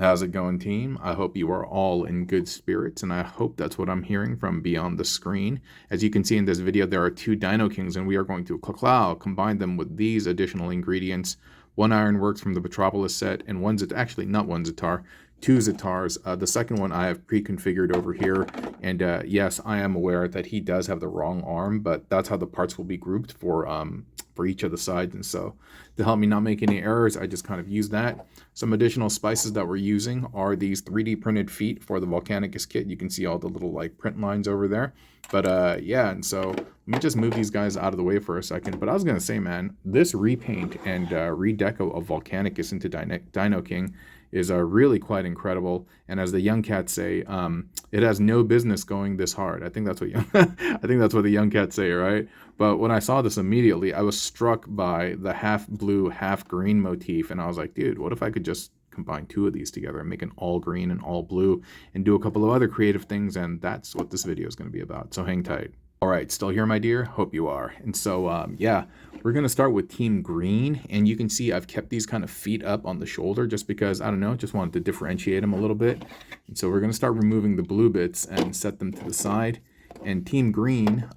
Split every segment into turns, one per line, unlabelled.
How's it going, team? I hope you are all in good spirits, and I hope that's what I'm hearing from beyond the screen. As you can see in this video, there are two Dinokings, and we are going to combine them with these additional ingredients. One Ironworks from the Metropolis set, and actually not one Zitar, two Zitars. The second one I have pre-configured over here, and yes, I am aware that he does have the wrong arm, but that's how the parts will be grouped for each of the sides. And so to help me not make any errors, I just kind of use that. Some additional spices that we're using are these 3D printed feet for the Volcanicus kit. You can see all the little like print lines over there. But yeah, and so let me just move these guys out of the way for a second. But I was going to say, man, this repaint and redeco of Volcanicus into Dinoking is really quite incredible. And as the young cats say, it has no business going this hard. I think that's what the young cats say, right? But when I saw this immediately, I was struck by the half blue, half green motif, and I was like, dude, what if I could just combine two of these together and make an all green and all blue and do a couple of other creative things? And that's what this video is going to be about. So hang tight. All right, still here, my dear? Hope you are. And so, yeah, we're going to start with Team Green. And you can see I've kept these kind of feet up on the shoulder just because, I don't know, just wanted to differentiate them a little bit. And so we're going to start removing the blue bits and set them to the side. And Team Green,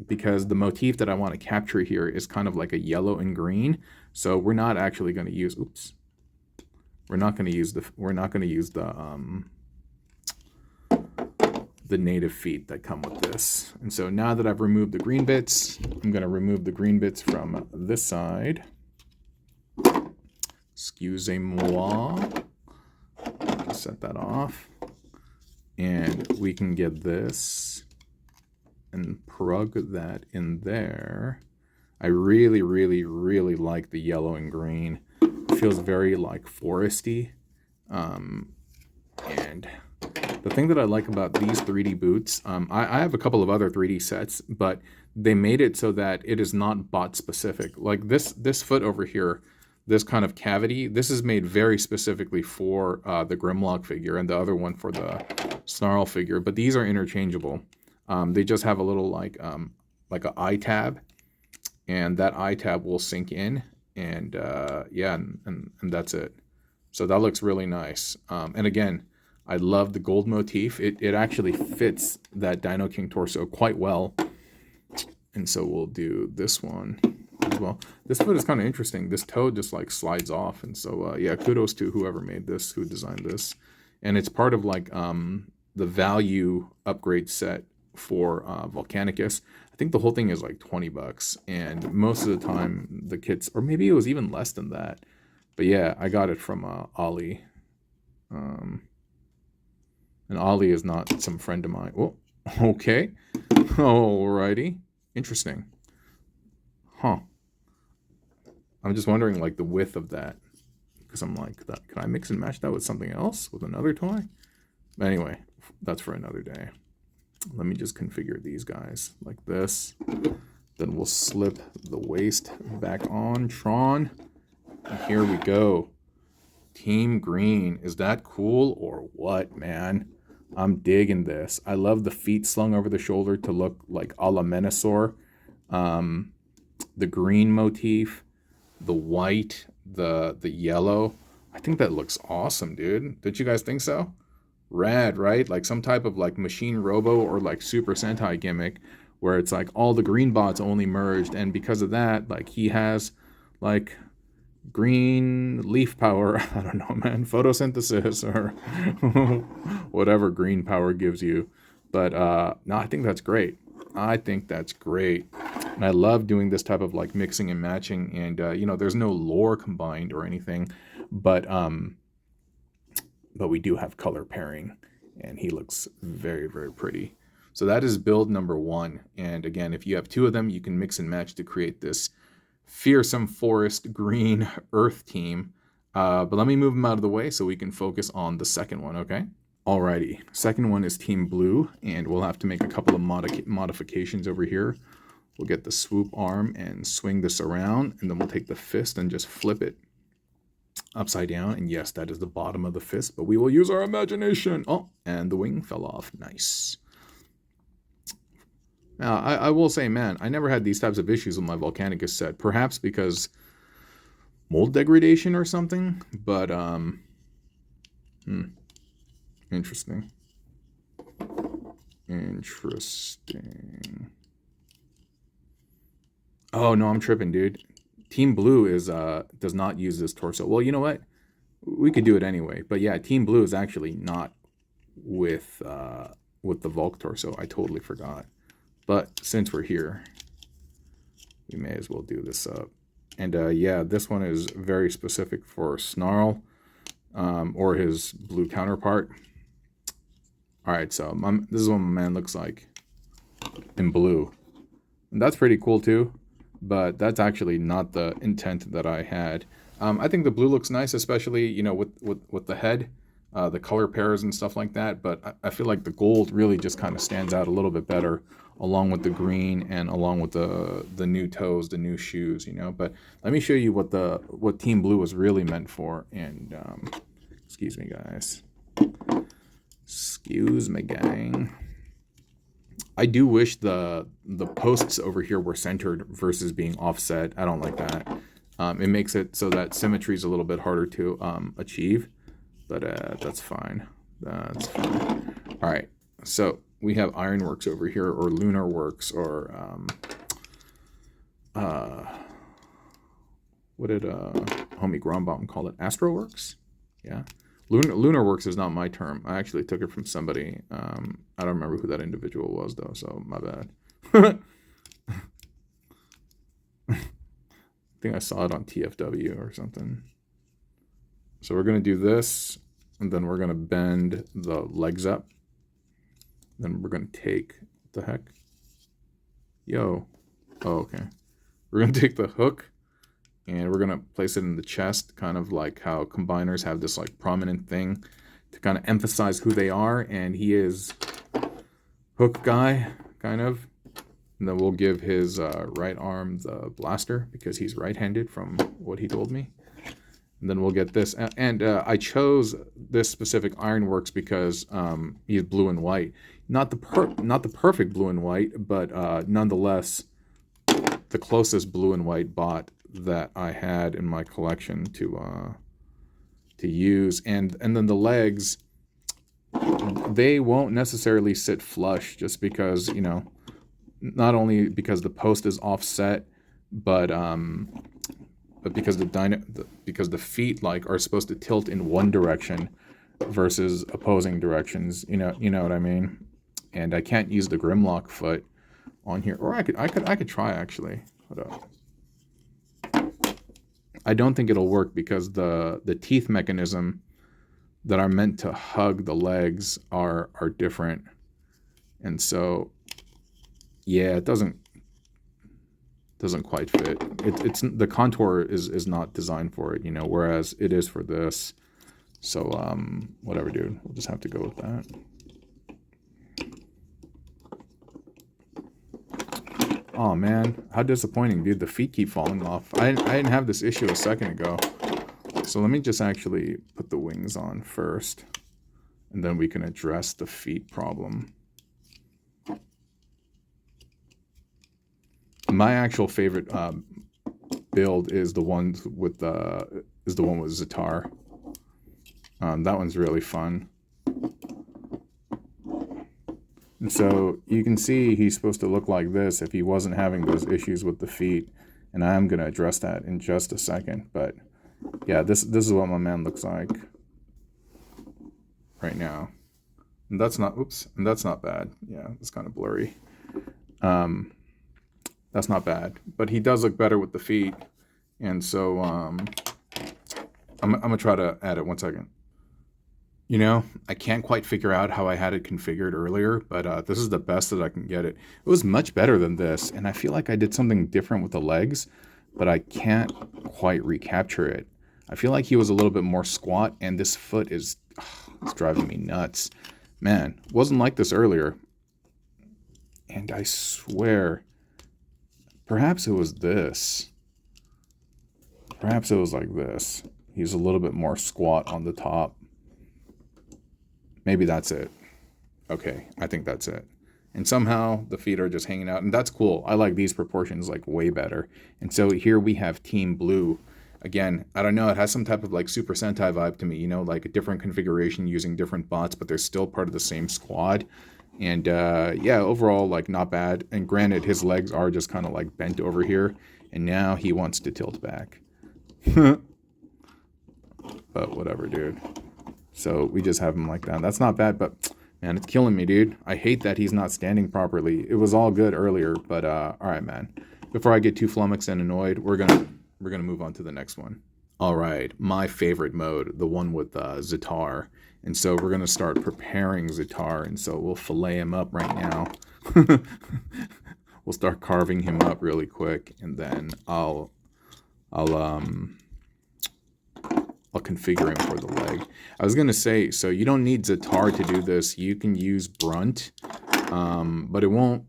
because the motif that I want to capture here is kind of like a yellow and green. So we're not actually going to use, we're not going to use the native feet that come with this. And so now that I've removed the green bits, I'm going to remove the green bits from this side. Excusez-moi. Just set that off. And we can get this and plug that in there. I really, really, really like the yellow and green. It feels very like foresty. And the thing that I like about these 3D boots, I have a couple of other 3D sets, but they made it so that it is not bot specific. Like this foot over here, this kind of cavity, this is made very specifically for the Grimlock figure and the other one for the Snarl figure, but these are interchangeable. They just have a little like an eye tab, and that eye tab will sink in, and yeah, and that's it. So that looks really nice. And again, I love the gold motif. It actually fits that Dinoking torso quite well. And so we'll do this one as well. This foot is kind of interesting. This toe just like slides off. And so yeah, kudos to whoever made this, who designed this. And it's part of like the value upgrade set for Volcanicus. I think the whole thing is like $20. And most of the time the kits, or maybe it was even less than that. But yeah, I got it from Ollie. And Ollie is not some friend of mine. Oh, okay. Alrighty. Interesting. Huh. I'm just wondering, like, the width of that. Because I'm like, can I mix and match that with something else? With another toy? But anyway, that's for another day. Let me just configure these guys like this. Then we'll slip the waist back on Tron. And here we go. Team Green. Is that cool or what, man? I'm digging this. I love the feet slung over the shoulder to look like a la Menasor. The green motif, the white, the yellow. I think that looks awesome, dude. Did you guys think so? Rad, right? Like some type of like Machine Robo or like Super Sentai gimmick where it's like all the green bots only merged, and because of that, like he has like green leaf power. I don't know, man. Photosynthesis or whatever green power gives you. But no, I think that's great. I think that's great. And I love doing this type of like mixing and matching. And, you know, there's no lore combined or anything. But we do have color pairing. And he looks very, very pretty. So that is build number 1. And again, if you have 2 of them, you can mix and match to create this fearsome forest green earth team. But let me move them out of the way so we can focus on the second one, okay? Alrighty, second one is Team Blue, and we'll have to make a couple of modifications over here. We'll get the swoop arm and swing this around, and then we'll take the fist and just flip it upside down. And yes, that is the bottom of the fist, but we will use our imagination. Oh, and the wing fell off. Nice. Now, I will say, man, I never had these types of issues with my Volcanicus set. Perhaps because mold degradation or something, but Interesting. Interesting. Oh, no, I'm tripping, dude. Team Blue is does not use this torso. Well, you know what? We could do it anyway. But yeah, Team Blue is actually not with the Volk torso. I totally forgot. But since we're here, we may as well do this up. And yeah, this one is very specific for Snarl, or his blue counterpart. All right, so this is what my man looks like in blue. And that's pretty cool too, but that's actually not the intent that I had. I think the blue looks nice, especially, you know, with the head, the color pairs and stuff like that. But I feel like the gold really just kind of stands out a little bit better, along with the green and along with the new toes, the new shoes, you know. But let me show you what Team Blue was really meant for. And excuse me, guys. Excuse me, gang. I do wish the posts over here were centered versus being offset. I don't like that. It makes it so that symmetry is a little bit harder to achieve, but that's fine. That's fine. All right, so we have Ironworks over here, or Lunarworks, or what did homie Grombaum call it? Astroworks? Yeah. Lunarworks is not my term. I actually took it from somebody. I don't remember who that individual was, though, so my bad. I think I saw it on TFW or something. So we're going to do this, and then we're going to bend the legs up. Then we're going to take, what the heck? Yo. Oh, okay. We're going to take the hook, and we're going to place it in the chest, kind of like how combiners have this like prominent thing to kind of emphasize who they are. And he is hook guy, kind of. And then we'll give his right arm the blaster because he's right-handed from what he told me. And then we'll get this. And I chose this specific Ironworks because he's blue and white. Not the perfect blue and white, but nonetheless the closest blue and white bot that I had in my collection to use. And then the legs, they won't necessarily sit flush just because, you know, not only because the post is offset, but because because the feet like are supposed to tilt in one direction versus opposing directions. You know what I mean? And I can't use the Grimlock foot on here, or I could try actually. Hold up. I don't think it'll work because the teeth mechanism that are meant to hug the legs are different, and so yeah, it doesn't quite fit. It's the contour is not designed for it, you know, whereas it is for this. So whatever, dude. We'll just have to go with that. Oh man, how disappointing, dude. The feet keep falling off. I didn't have this issue a second ago. So let me just actually put the wings on first, and then we can address the feet problem. My actual favorite build is the one with Zitar. That one's really fun. And so you can see he's supposed to look like this if he wasn't having those issues with the feet. And I am going to address that in just a second. But yeah, this is what my man looks like right now. And that's not, oops, and that's not bad. Yeah, it's kind of blurry. That's not bad. But he does look better with the feet. And so I'm going to try to add it. 1 second. You know, I can't quite figure out how I had it configured earlier, but this is the best that I can get it. It was much better than this, and I feel like I did something different with the legs, but I can't quite recapture it. I feel like he was a little bit more squat, and this foot is it's driving me nuts. Man, it wasn't like this earlier. And I swear, perhaps it was this. Perhaps it was like this. He's a little bit more squat on the top. Maybe that's it. Okay, I think that's it. And somehow the feet are just hanging out, and that's cool. I like these proportions like way better. And so here we have Team Blue Again, I don't know, it has some type of like Super Sentai vibe to me, you know, like a different configuration using different bots, but they're still part of the same squad. And yeah, overall, like not bad. And granted, his legs are just kind of like bent over here, and now he wants to tilt back. But whatever, dude. So we just have him like that. That's not bad, but man, it's killing me, dude. I hate that he's not standing properly. It was all good earlier, but all right, man. Before I get too flummoxed and annoyed, we're gonna move on to the next one. All right, my favorite mode, the one with Zitar. And so we're gonna start preparing Zitar, and so we'll fillet him up right now. We'll start carving him up really quick, and then I'll configure him for the leg. I was going to say, so you don't need Zitar to do this. You can use Brunt, but it won't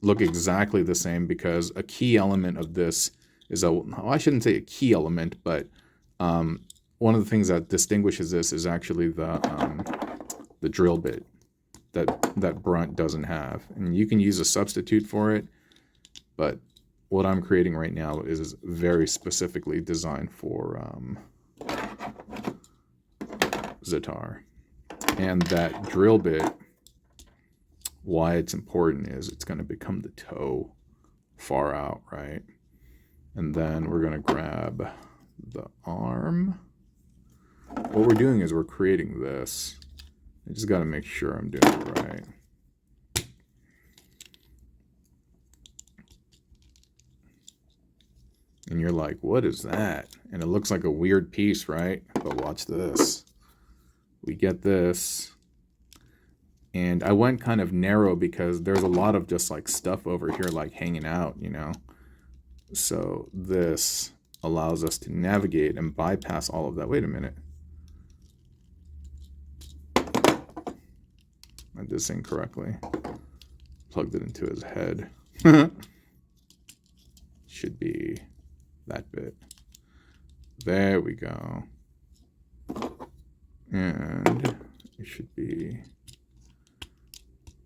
look exactly the same because a key element of this is I shouldn't say a key element, but one of the things that distinguishes this is actually the drill bit that Brunt doesn't have. And you can use a substitute for it, but what I'm creating right now is very specifically designed for Zitar. And that drill bit, why it's important is it's going to become the toe far out, right? And then we're going to grab the arm. What we're doing is we're creating this. I just got to make sure I'm doing it right. And you're like, what is that? And it looks like a weird piece, right? But watch this. We get this. And I went kind of narrow because there's a lot of just like stuff over here like hanging out, you know? So this allows us to navigate and bypass all of that. Wait a minute. I did this incorrectly. Plugged it into his head. Should be that bit. There we go. And it should be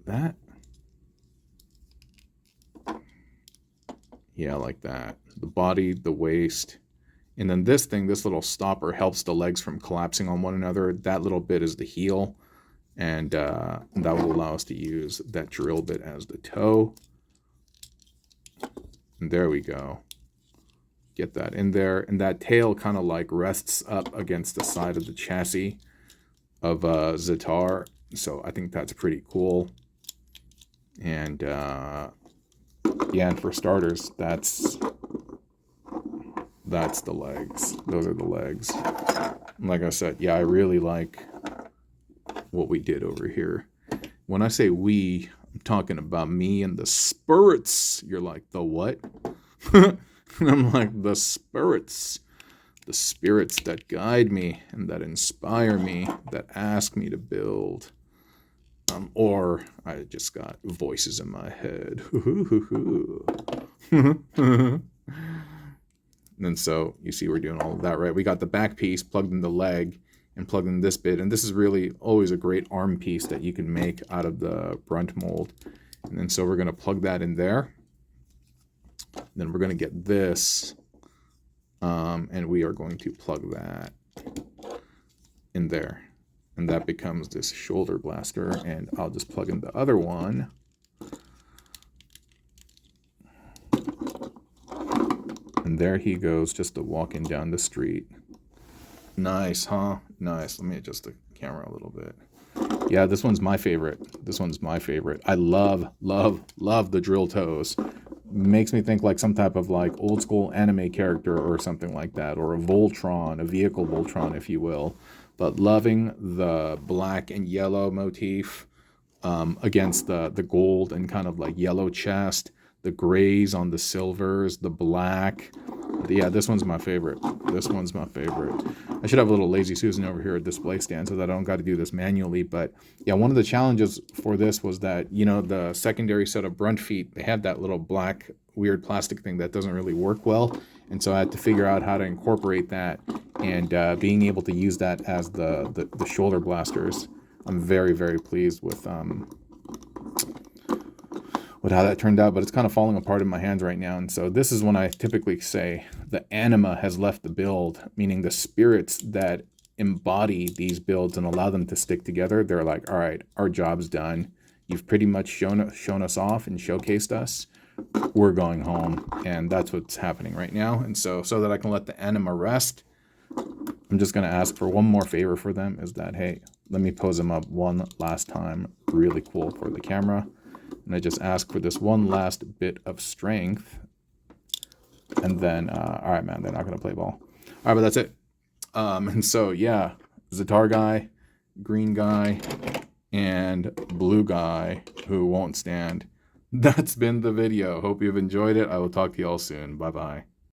that. Yeah, like that. The body, the waist. And then this thing, this little stopper helps the legs from collapsing on one another. That little bit is the heel. And that will allow us to use that drill bit as the toe. And there we go. Get that in there. And that tail kind of like rests up against the side of the chassis of Zitar. So I think that's pretty cool. And yeah, and for starters, that's the legs. Those are the legs. Like I said, yeah, I really like what we did over here. When I say we, I'm talking about me and the spirits. You're like, the what? And I'm like, the spirits. The spirits that guide me and that inspire me, that ask me to build. Or I just got voices in my head. And so you see we're doing all of that, right? We got the back piece plugged in the leg and plugged in this bit. And this is really always a great arm piece that you can make out of the Brunt mold. And then so we're going to plug that in there. Then we're going to get this. And we are going to plug that in there. And that becomes this shoulder blaster. And I'll just plug in the other one. And there he goes, just walking down the street. Nice, huh? Nice. Let me adjust the camera a little bit. Yeah, this one's my favorite. This one's my favorite. I love, love, love the drill toes. Makes me think like some type of like old school anime character or something like that. Or a Voltron, a vehicle Voltron, if you will. But loving the black and yellow motif against the gold and kind of like yellow chest. The grays on the silvers, the black. Yeah, this one's my favorite. This one's my favorite. I should have a little Lazy Susan over here at display stand so that I don't got to do this manually. But yeah, one of the challenges for this was that, you know, the secondary set of Brunt feet, they had that little black weird plastic thing that doesn't really work well. And so I had to figure out how to incorporate that and being able to use that as the shoulder blasters. I'm very, very pleased with with how that turned out, but it's kind of falling apart in my hands right now. And so this is when I typically say the anima has left the build, meaning the spirits that embody these builds and allow them to stick together. They're like, all right, our job's done. You've pretty much shown us off and showcased us. We're going home. And that's what's happening right now. And so that I can let the anima rest, I'm just going to ask for one more favor for them, is that, hey, let me pose them up one last time. Really cool for the camera. And I just ask for this one last bit of strength. And then, all right, man, they're not going to play ball. All right, but that's it. And so, yeah, Zitar guy, green guy, and blue guy who won't stand. That's been the video. Hope you've enjoyed it. I will talk to you all soon. Bye-bye.